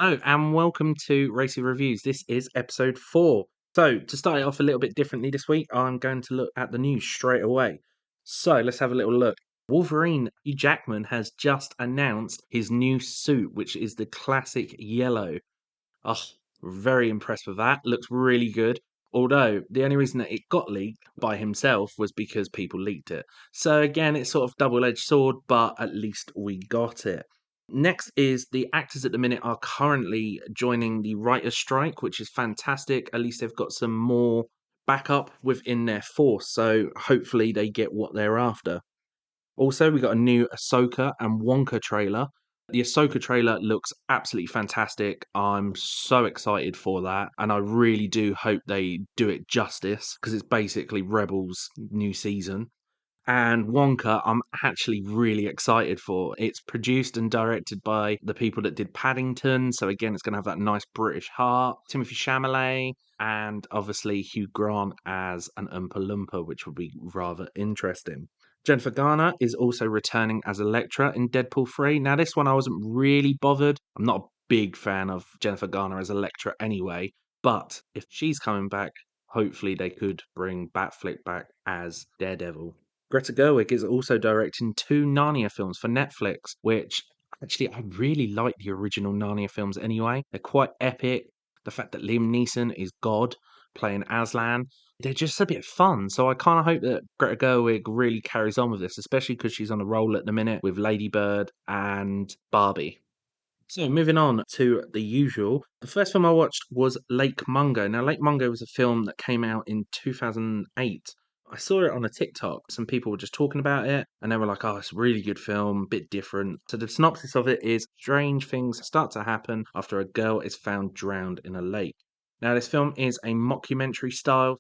Hello and welcome to Racy Reviews. This is episode 4. So, to start it off a little bit differently this week, I'm going to look at the news straight away. So, let's have a little look. Wolverine Hugh Jackman has just announced his new suit, which is the classic yellow. Oh, very impressed with that. Looks really good. Although, the only reason that it got leaked by himself was because people leaked it. So, again, it's sort of double-edged sword, but at least we got it. Next is the actors at the minute are currently joining the writer's strike, which is fantastic. At least they've got some more backup within their force, so hopefully they get what they're after. Also, we got a new Ahsoka and Wonka trailer. The Ahsoka trailer looks absolutely fantastic. I'm so excited for that, and I really do hope they do it justice because it's basically Rebels' new season. And Wonka, I'm actually really excited for. It's produced and directed by the people that did Paddington, so again, it's going to have that nice British heart. Timothy Chalamet, and obviously Hugh Grant as an Oompa Loompa, which would be rather interesting. Jennifer Garner is also returning as Elektra in Deadpool 3. Now, this one I wasn't really bothered. I'm not a big fan of Jennifer Garner as Elektra anyway, but if she's coming back, hopefully they could bring Batfleck back as Daredevil. Greta Gerwig is also directing 2 Narnia films for Netflix, which actually I really like the original Narnia films anyway. They're quite epic. The fact that Liam Neeson is God playing Aslan, they're just a bit fun. So I kind of hope that Greta Gerwig really carries on with this, especially because she's on a roll at the minute with Lady Bird and Barbie. So moving on to the usual, the first film I watched was Lake Mungo. Now, Lake Mungo was a film that came out in 2008. I saw it on a TikTok. Some people were just talking about it, and they were like, "Oh, it's a really good film, bit different." So the synopsis of it is: strange things start to happen after a girl is found drowned in a lake. Now, this film is a mockumentary style,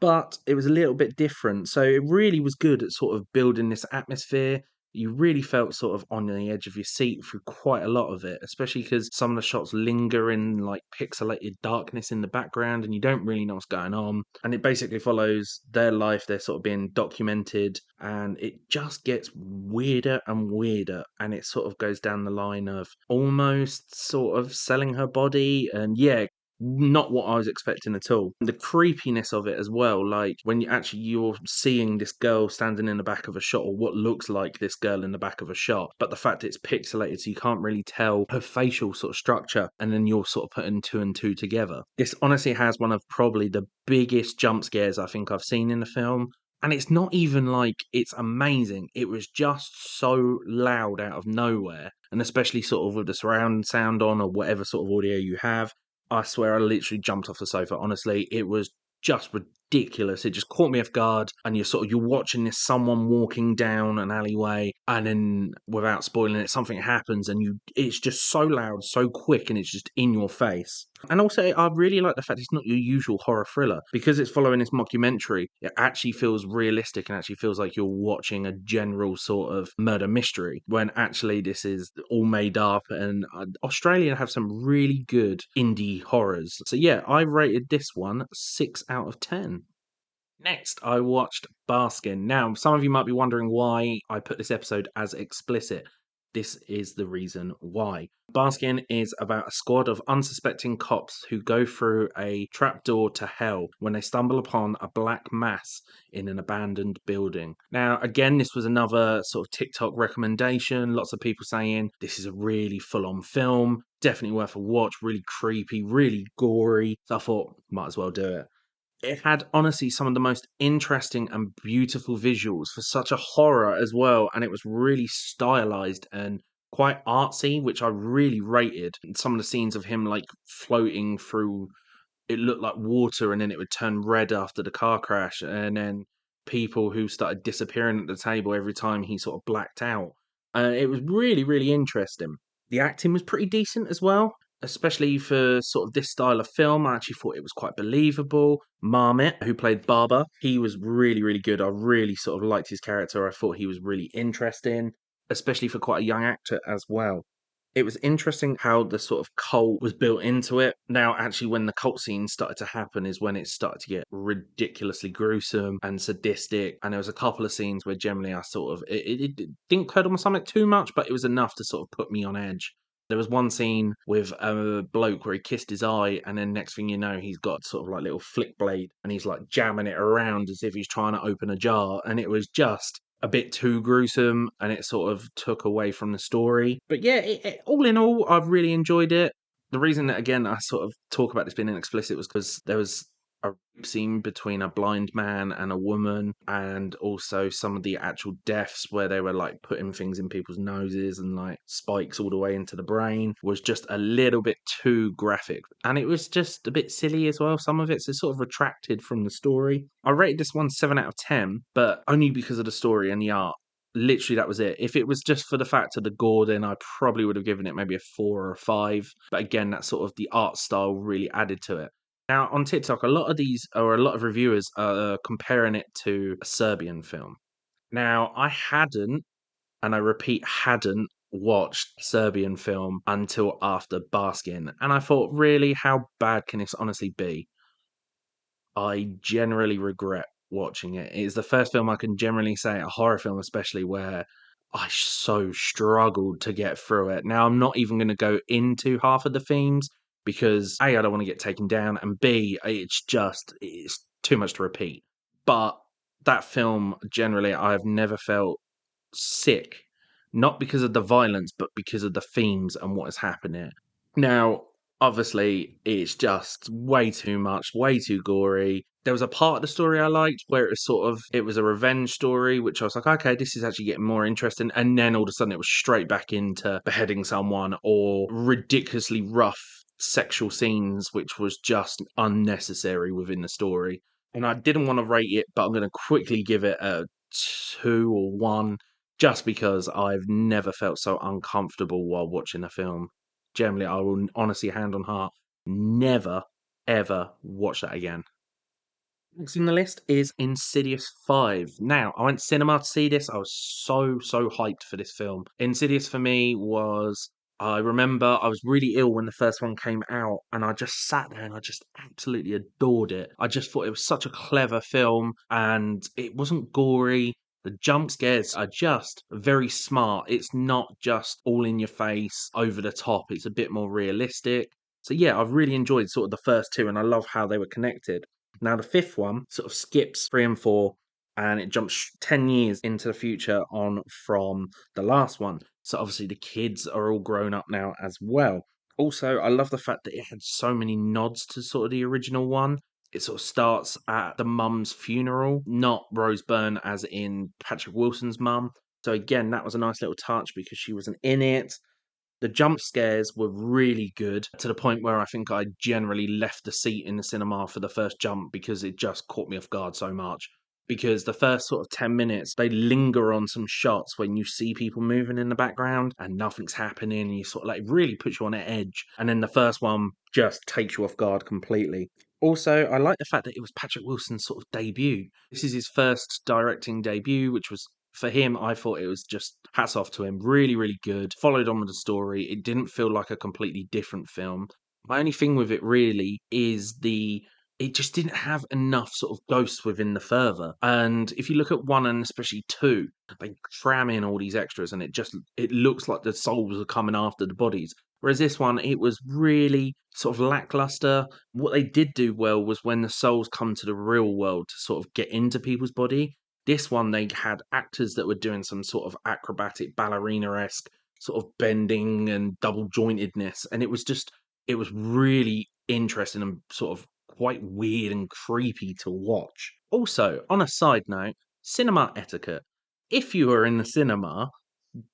but it was a little bit different. So it really was good at sort of building this atmosphere. You really felt sort of on the edge of your seat through quite a lot of it, especially because some of the shots linger in like pixelated darkness in the background and you don't really know what's going on. And it basically follows their life, they're sort of being documented, and it just gets weirder and weirder. And it sort of goes down the line of almost sort of selling her body. And yeah, not what I was expecting at all. The creepiness of it as well, like when you're seeing this girl standing in the back of a shot, or what looks like this girl in the back of a shot, but the fact it's pixelated, so you can't really tell her facial sort of structure, and then you're sort of putting 2 and 2 together. This honestly has one of probably the biggest jump scares I think I've seen in the film. And it's not even like it's amazing. It was just so loud out of nowhere. And especially sort of with the surround sound on or whatever sort of audio you have. I swear I literally jumped off the sofa. Honestly, it was just ridiculous. It just caught me off guard, and you're watching this someone walking down an alleyway, and then without spoiling it, something happens, and it's just so loud, so quick, and it's just in your face. And also, I really like the fact it's not your usual horror thriller because it's following this mockumentary. It actually feels realistic and actually feels like you're watching a general sort of murder mystery when actually this is all made up. And Australia have some really good indie horrors. So yeah, I rated this one 6 out of 10. Next, I watched Baskin. Now, some of you might be wondering why I put this episode as explicit. This is the reason why. Baskin is about a squad of unsuspecting cops who go through a trapdoor to hell when they stumble upon a black mass in an abandoned building. Now, again, this was another sort of TikTok recommendation. Lots of people saying this is a really full on film, definitely worth a watch, really creepy, really gory. So I thought, might as well do it. It had honestly some of the most interesting and beautiful visuals for such a horror as well, and it was really stylized and quite artsy, which I really rated. And some of the scenes of him like floating through, it looked like water, and then it would turn red after the car crash, and then people who started disappearing at the table every time he sort of blacked out. It was really, really interesting. The acting was pretty decent as well, especially for sort of this style of film. I actually thought it was quite believable. Marmot, who played Barber, he was really, really good. I really sort of liked his character. I thought he was really interesting, especially for quite a young actor as well. It was interesting how the sort of cult was built into it. Now, actually, when the cult scene started to happen is when it started to get ridiculously gruesome and sadistic. And there was a couple of scenes where generally I sort of, it didn't curdle my stomach too much, but it was enough to sort of put me on edge. There was one scene with a bloke where he kissed his eye, and then next thing you know, he's got sort of like little flick blade, and he's like jamming it around as if he's trying to open a jar, and it was just a bit too gruesome, and it sort of took away from the story. But yeah, all in all, I've really enjoyed it. The reason that again I sort of talk about this being explicit was because there was a rape scene between a blind man and a woman, and also some of the actual deaths where they were like putting things in people's noses and like spikes all the way into the brain was just a little bit too graphic, and it was just a bit silly as well. Some of it's sort of retracted from the story. I rated this one 7 out of 10, but only because of the story and the art. Literally, that was it. If it was just for the fact of the gore, then I probably would have given it maybe a 4 or a 5. But again, that sort of the art style really added to it. Now, on TikTok, a lot of reviewers are comparing it to a Serbian film. Now, I hadn't, and I repeat, hadn't watched a Serbian film until after Baskin. And I thought, really, how bad can this honestly be? I generally regret watching it. It is the first film I can generally say, a horror film especially, where I so struggled to get through it. Now, I'm not even going to go into half of the themes because A, I don't want to get taken down, and B, it's too much to repeat. But that film, generally, I've never felt sick, not because of the violence, but because of the themes and what is happening. Now, obviously, it's just way too much, way too gory. There was a part of the story I liked where it was a revenge story, which I was like, okay, this is actually getting more interesting. And then all of a sudden it was straight back into beheading someone or ridiculously rough sexual scenes, which was just unnecessary within the story. And I didn't want to rate it, but I'm going to quickly give it a 2 or 1 just because I've never felt so uncomfortable while watching a film. Generally, I will honestly, hand on heart, never, ever watch that again. Next on the list is Insidious 5. Now, I went cinema to see this. I was so hyped for this film. Insidious for me was, I remember I was really ill when the first one came out, and I just sat there and I just absolutely adored it. I just thought it was such a clever film, and it wasn't gory. The jump scares are just very smart. It's not just all in your face, over the top. It's a bit more realistic. So yeah, I've really enjoyed sort of the first two, and I love how they were connected. Now, the fifth one sort of skips 3 and 4 and it jumps 10 years into the future on from the last one. So, obviously, the kids are all grown up now as well. Also, I love the fact that it had so many nods to sort of the original one. It sort of starts at the mum's funeral, not Rose Byrne as in Patrick Wilson's mum. So, again, that was a nice little touch because she wasn't in it. The jump scares were really good to the point where I think I generally left the seat in the cinema for the first jump because it just caught me off guard so much. Because the first sort of 10 minutes, they linger on some shots when you see people moving in the background and nothing's happening, and you sort of like really puts you on an edge. And then the first one just takes you off guard completely. Also, I like the fact that it was Patrick Wilson's sort of debut. This is his first directing debut, which was for him, I thought it was just hats off to him. Really, really good. Followed on with the story. It didn't feel like a completely different film. My only thing with it really is it just didn't have enough sort of ghosts within the further. And if you look at 1 and especially 2, they cram in all these extras and it looks like the souls are coming after the bodies. Whereas this one, it was really sort of lackluster. What they did do well was when the souls come to the real world to sort of get into people's body, this one, they had actors that were doing some sort of acrobatic ballerina-esque sort of bending and double jointedness. And it was really interesting and sort of quite weird and creepy to watch. Also, on a side note, cinema etiquette. If you are in the cinema,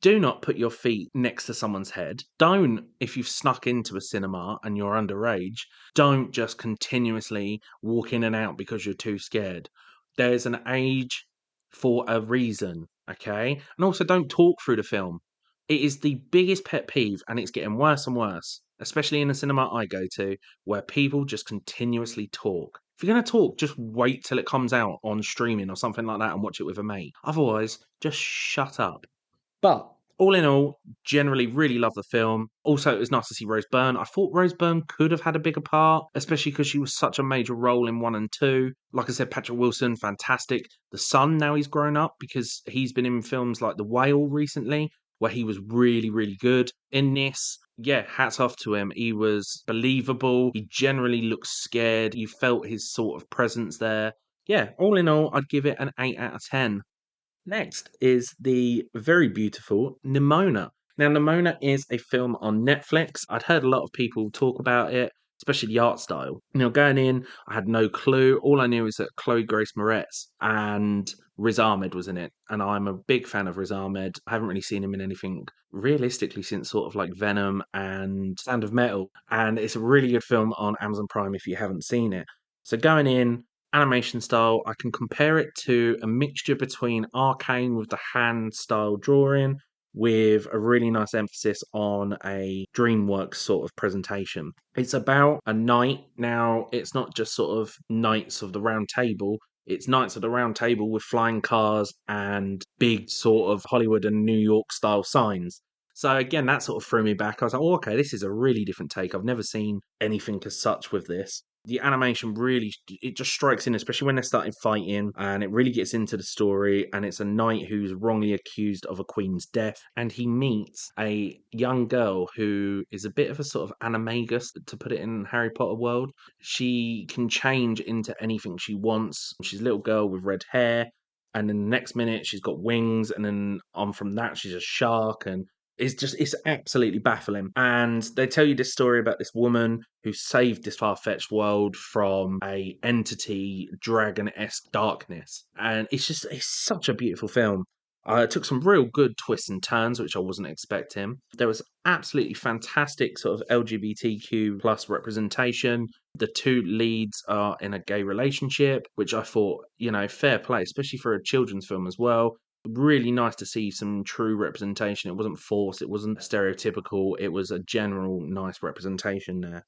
do not put your feet next to someone's head. Don't, if you've snuck into a cinema and you're underage, don't just continuously walk in and out because you're too scared. There's an age for a reason, okay? And also, don't talk through the film. It is the biggest pet peeve, and it's getting worse and worse, especially in the cinema I go to, where people just continuously talk. If you're going to talk, just wait till it comes out on streaming or something like that and watch it with a mate. Otherwise, just shut up. But all in all, generally really love the film. Also, it was nice to see Rose Byrne. I thought Rose Byrne could have had a bigger part, especially because she was such a major role in 1 and 2. Like I said, Patrick Wilson, fantastic. The son, now he's grown up because he's been in films like The Whale recently, where he was really, really good in this. Yeah, hats off to him. He was believable. He generally looked scared. You felt his sort of presence there. Yeah, all in all, I'd give it an 8 out of 10. Next is the very beautiful Nimona. Now, Nimona is a film on Netflix. I'd heard a lot of people talk about it, especially the art style. Now, going in, I had no clue. All I knew is that Chloe Grace Moretz and Riz Ahmed was in it. And I'm a big fan of Riz Ahmed. I haven't really seen him in anything realistically since sort of like Venom and Sound of Metal. And it's a really good film on Amazon Prime if you haven't seen it. So going in, animation style, I can compare it to a mixture between Arcane with the hand style drawing with a really nice emphasis on a DreamWorks sort of presentation. It's about a knight. Now, it's not just sort of Knights of the Round Table. It's Knights of the Round Table with flying cars and big sort of Hollywood and New York style signs. So again, that sort of threw me back. I was like, oh, okay, this is a really different take. I've never seen anything as such with this. The animation really, it just strikes in, especially when they're starting fighting, and it really gets into the story. And it's a knight who's wrongly accused of a queen's death, and he meets a young girl who is a bit of a sort of animagus, to put it in Harry Potter world. She can change into anything she wants. She's a little girl with red hair, and then the next minute she's got wings, and then on from that she's a shark, and it's absolutely baffling. And they tell you this story about this woman who saved this far-fetched world from a entity dragon-esque darkness. And it's such a beautiful film. It took some real good twists and turns, which I wasn't expecting. There was absolutely fantastic sort of LGBTQ plus representation. The two leads are in a gay relationship, which I thought, fair play, especially for a children's film as well. Really nice to see some true representation. It wasn't forced, it wasn't stereotypical, it was a general nice representation there.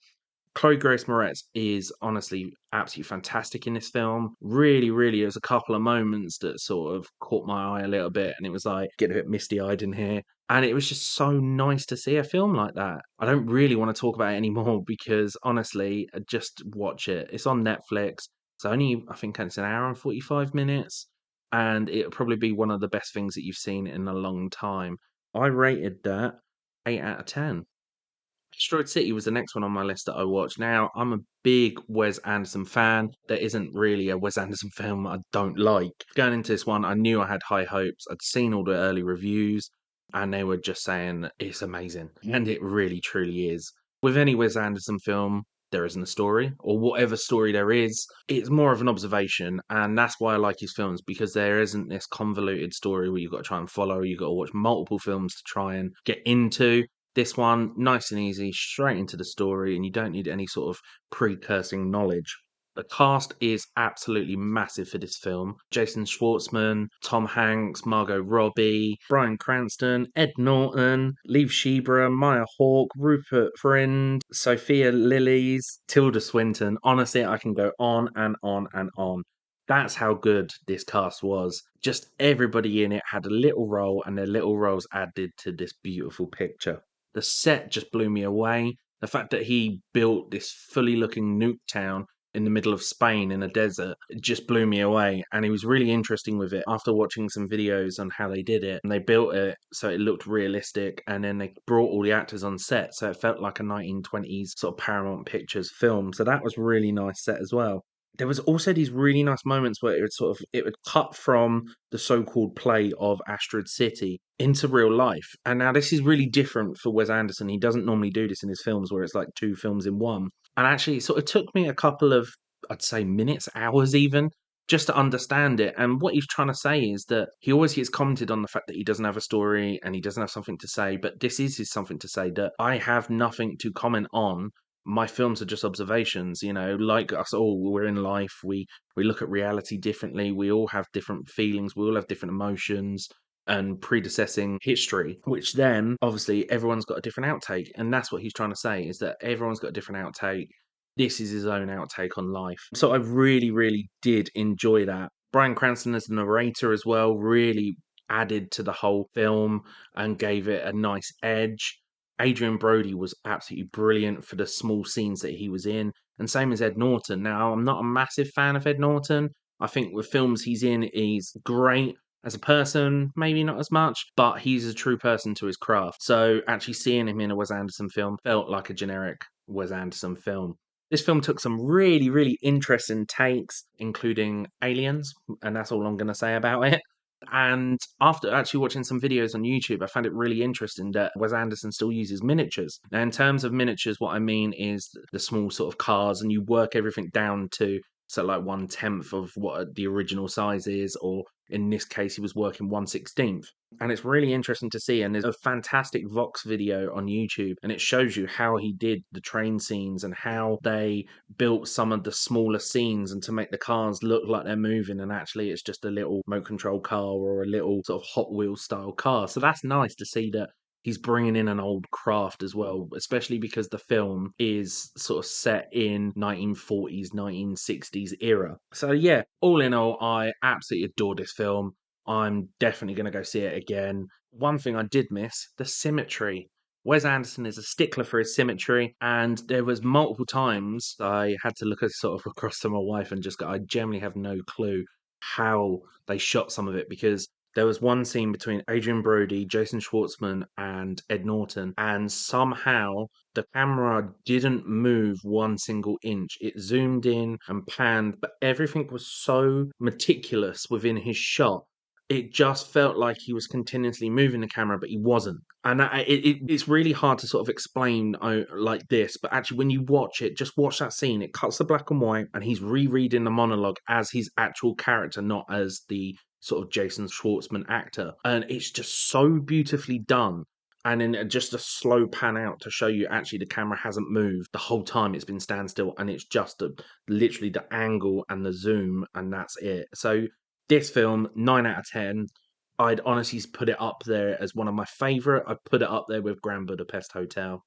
Chloe Grace Moretz is honestly absolutely fantastic in this film. Really, really, there's a couple of moments that sort of caught my eye a little bit, and it was like getting a bit misty eyed in here. And it was just so nice to see a film like that. I don't really want to talk about it anymore because honestly, just watch it. It's on Netflix. It's only, I think it's an hour and 45 minutes, and it'll probably be one of the best things that you've seen in a long time. I rated that 8 out of 10. Asteroid City was the next one on my list that I watched. Now, I'm a big Wes Anderson fan. There isn't really a Wes Anderson film I don't like. Going into this one, I knew I had high hopes. I'd seen all the early reviews, and they were just saying it's amazing. And it really, truly is. With any Wes Anderson film, there isn't a story, or whatever story there is, it's more of an observation. And that's why I like his films, because there isn't this convoluted story where you've got to try and follow, you've got to watch multiple films to try and get into. This one, nice and easy, straight into the story, and you don't need any sort of precursing knowledge. The cast is absolutely massive for this film. Jason Schwartzman, Tom Hanks, Margot Robbie, Bryan Cranston, Ed Norton, Liev Schreiber, Maya Hawke, Rupert Friend, Sophia Lillis, Tilda Swinton. Honestly, I can go on and on and on. That's how good this cast was. Just everybody in it had a little role, and their little roles added to this beautiful picture. The set just blew me away. The fact that he built this fully looking nuke town in the middle of Spain in a desert just blew me away. And he was really interesting with it after watching some videos on how they did it. And they built it so it looked realistic. And then they brought all the actors on set. So it felt like a 1920s sort of Paramount Pictures film. So that was really nice set as well. There was also these really nice moments where it would cut from the so-called play of Asteroid City into real life. And now this is really different for Wes Anderson. He doesn't normally do this in his films where it's like two films in one. And actually, it sort of took me a couple of, I'd say, minutes, hours even, just to understand it. And what he's trying to say is that he always gets commented on the fact that he doesn't have a story and he doesn't have something to say. But this is his something to say, that I have nothing to comment on. My films are just observations, like us all. We're in life. We look at reality differently. We all have different feelings. We all have different emotions and predecessing history, which then obviously everyone's got a different outtake. And that's what he's trying to say, is that everyone's got a different outtake. This is his own outtake on life. So I really, really did enjoy that. Bryan Cranston as the narrator as well really added to the whole film and gave it a nice edge. Adrian Brody was absolutely brilliant for the small scenes that he was in, and same as Ed Norton. Now, I'm not a massive fan of Ed Norton. I think with films he's in, he's great, As a person, maybe not as much, but he's a true person to his craft. So actually seeing him in a Wes Anderson film felt like a generic Wes Anderson film. This film took some really, really interesting takes, including aliens, and that's all I'm going to say about it. And after actually watching some videos on YouTube, I found it really interesting that Wes Anderson still uses miniatures. Now, in terms of miniatures, what I mean is the small sort of cars, and you work everything down to so like 1/10 of what the original size is, or in this case, he was working 1/16. And it's really interesting to see. And there's a fantastic Vox video on YouTube, and it shows you how he did the train scenes and how they built some of the smaller scenes and to make the cars look like they're moving. And actually, it's just a little remote control car or a little sort of Hot Wheels style car. So that's nice to see that he's bringing in an old craft as well, especially because the film is sort of set in 1940s, 1960s era. So yeah, all in all, I absolutely adore this film. I'm definitely going to go see it again. One thing I did miss, the symmetry. Wes Anderson is a stickler for his symmetry, and there was multiple times I had to look at sort of across to my wife and just go, I generally have no clue how they shot some of it, because there was one scene between Adrian Brody, Jason Schwartzman, and Ed Norton, and somehow the camera didn't move one single inch. It zoomed in and panned, but everything was so meticulous within his shot. It just felt like he was continuously moving the camera, but he wasn't. And it's really hard to sort of explain like this, but actually, when you watch it, just watch that scene. It cuts to black and white, and he's rereading the monologue as his actual character, not as the sort of Jason Schwartzman actor. And it's just so beautifully done. And then just a slow pan out to show you actually the camera hasn't moved the whole time. It's been standstill, and it's just literally the angle and the zoom, and that's it. So this film, 9 out of 10. I'd honestly put it up there as one of my favorite. I'd put it up there with Grand Budapest Hotel.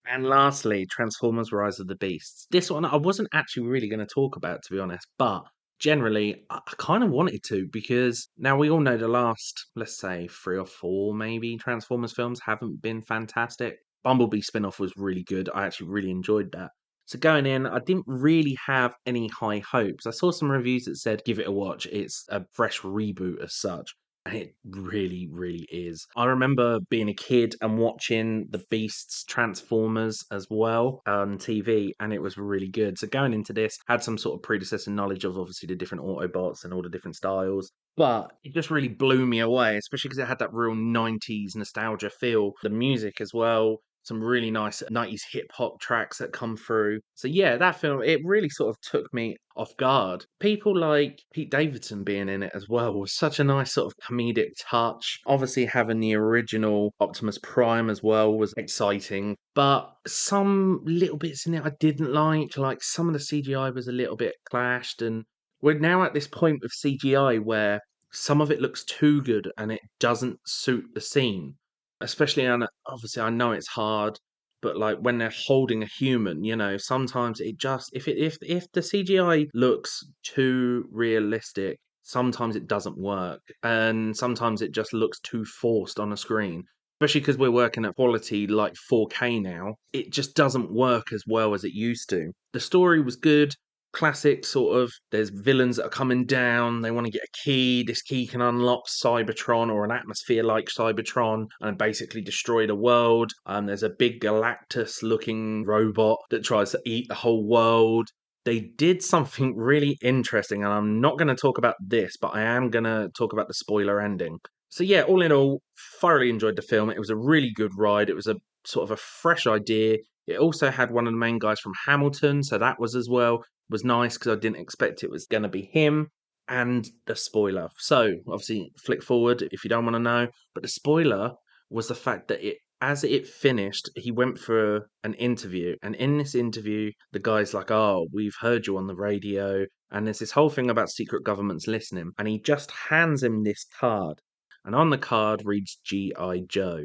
And lastly, Transformers Rise of the Beasts. This one I wasn't actually really going to talk about, to be honest, but generally I kind of wanted to, because now we all know the last, let's say, 3 or 4 maybe Transformers films haven't been fantastic. Bumblebee spin off was really good. I actually really enjoyed that. So going in, I didn't really have any high hopes. I saw some reviews that said give it a watch. It's a fresh reboot as such. And it really, really is. I remember being a kid and watching the Beasts Transformers as well on TV, and it was really good. So going into this, had some sort of predecessor knowledge of obviously the different Autobots and all the different styles. But it just really blew me away, especially because it had that real 90s nostalgia feel. The music as well, some really nice 90s hip hop tracks that come through. So yeah, that film, it really sort of took me off guard. People like Pete Davidson being in it as well was such a nice sort of comedic touch. Obviously having the original Optimus Prime as well was exciting, but some little bits in it I didn't like some of the CGI was a little bit clashed, and we're now at this point with CGI where some of it looks too good and it doesn't suit the scene. Especially on obviously I know it's hard, but like when they're holding a human, sometimes it just if the CGI looks too realistic, sometimes it doesn't work, and sometimes it just looks too forced on a screen. Especially because we're working at quality like 4K now, it just doesn't work as well as it used to. The story was good, classic sort of there's villains that are coming down, they want to get a key, this key can unlock Cybertron or an atmosphere like Cybertron and basically destroy the world. There's a big Galactus looking robot that tries to eat the whole world. They did something really interesting, and I'm not going to talk about this, but I am going to talk about the spoiler ending. So yeah, all in all, thoroughly enjoyed the film. It was a really good ride. It was a sort of a fresh idea. It also had one of the main guys from Hamilton, so that was as well was nice because I didn't expect it was going to be him. And the spoiler. So obviously, flick forward if you don't want to know. But the spoiler was the fact that as it finished, he went for an interview, and in this interview, the guy's like, "Oh, we've heard you on the radio." And there's this whole thing about secret governments listening, and he just hands him this card, and on the card reads G.I. Joe.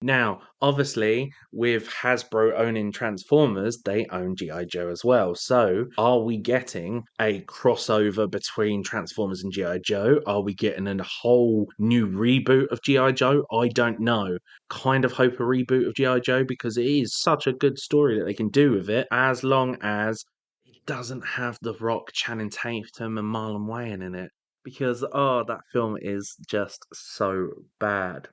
Now, obviously, with Hasbro owning Transformers, they own G.I. Joe as well. So, are we getting a crossover between Transformers and G.I. Joe? Are we getting a whole new reboot of G.I. Joe? I don't know. Kind of hope a reboot of G.I. Joe because it is such a good story that they can do with it, as long as it doesn't have The Rock, Channing Tatum, and Marlon Wayans in it. because that film is just so bad.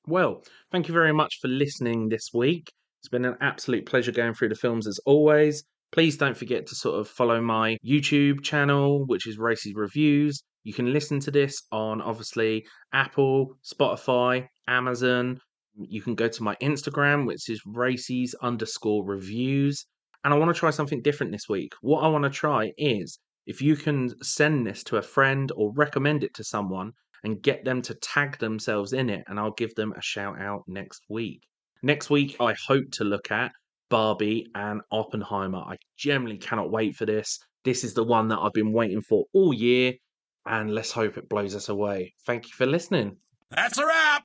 Well, thank you very much for listening this week. It's been an absolute pleasure going through the films as always. Please don't forget to sort of follow my YouTube channel, which is Racy's Reviews. You can listen to this on obviously Apple, Spotify, Amazon. You can go to my Instagram, which is Racy's underscore reviews. And I want to try something different this week. What I want to try is if you can send this to a friend or recommend it to someone and get them to tag themselves in it, and I'll give them a shout out next week. Next week, I hope to look at Barbie and Oppenheimer. I generally cannot wait for this. This is the one that I've been waiting for all year, and let's hope it blows us away. Thank you for listening. That's a wrap.